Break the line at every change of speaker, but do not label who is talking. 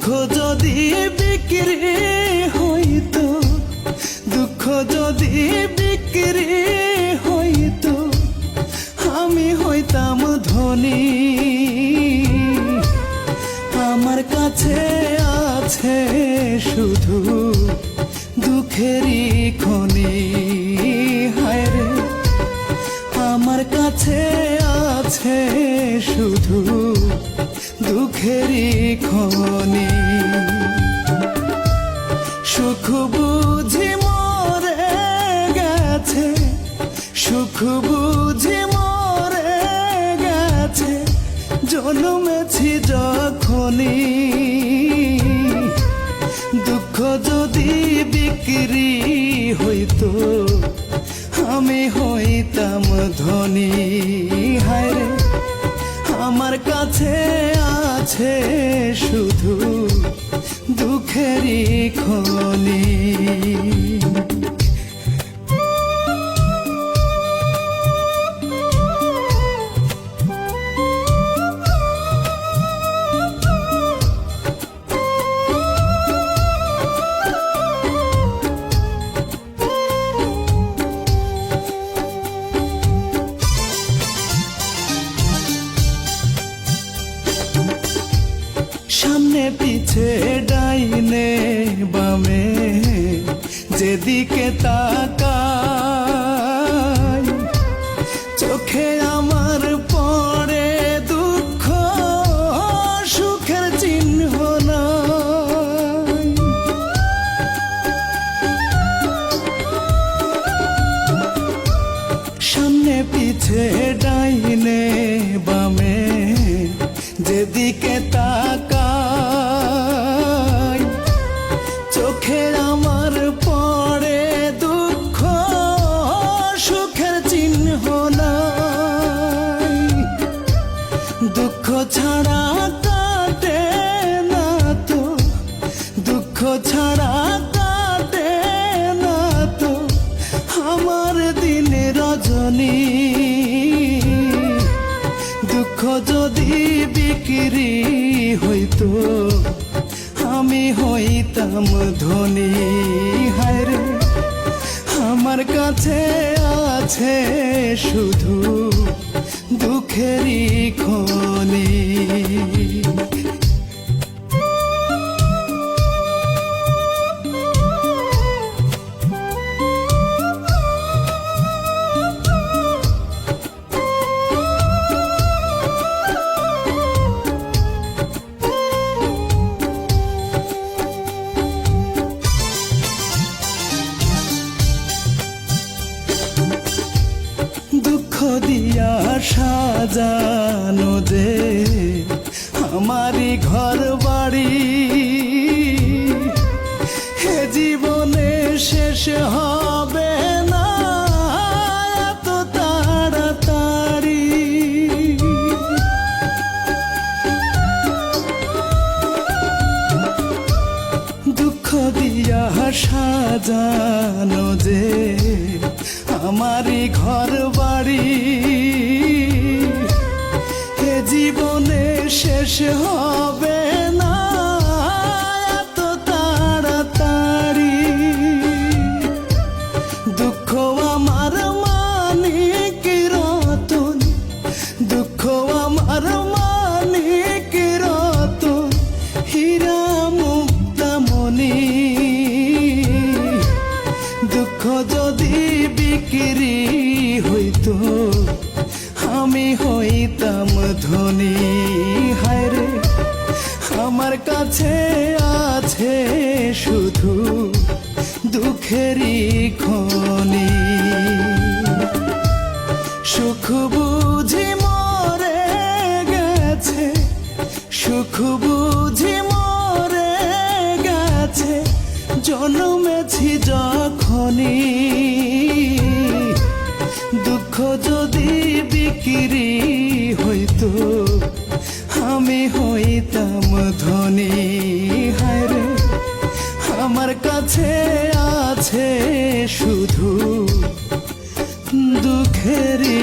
যদি বিক্রি হইতো, দুঃখ যদি বিক্রি হইতো, আমি হইতাম ধনী। আমার কাছে আছে শুধু দুঃখেরই খনি। হায় রে, আমার কাছে আছে শুধু দুঃখেরই খনি। সুখ বুঝি মরে গেছে, সুখ বুঝি মরে গেছে, জন্মেছি যখনই। দুঃখ যদি বিক্রি হইতো, আমি হইতাম ধনী। হায় রে, আমার কাছে আছে শুধু দুঃখেরই খনি। সামনে পিছে ডাইনে বামে যেদিকে তাকাই, চোখে আমার পড়ে দুঃখ, সুখের চিহ্ন নাই। সামনে পিছে ডাইনে বামে যেদিকে তাকাই, চোখে আমার পড়ে দুঃখ, সুখের চিহ্ন নাই। দুঃখ ছাড়া কাটে না তো, দুঃখ ছাড়া কাটে না তো আমার দিন রজনী। দুঃখ যদি বিক্রি হইতো, আমি হইতাম ধনী। হায় রে, আমার কাছে আছে শুধু দুঃখেরই খনি। দুঃখ দিয়া সাজানো যে আমারই ঘর বাড়ি, হে জীবনে শেষ হবে না এত তাড়াতাড়ি। দুঃখ দিয়া সাজানো যে আমারই ঘর বাড়ি, হে জীবনে শেষ হবে না এত তাড়াতাড়ি। দুঃখ আমার মানিক রতন, দুঃখ আমার মানিক রতন, হীরা মুক্তামণি। দুঃখ যদি বিক্রি হইতো, আমি হইতাম ধনী। হায় রে, আমার কাছে আছে শুধু দুঃখেরই খনি। সুখ বুঝি মরে গেছে, সুখ বুঝি মরে গেছে, জন্মেছি যখনই। দুঃখ যদি বিক্রি হইতো, আমি হইতাম ধনী। হায় রে, আমার কাছে আছে শুধু দুঃখেরই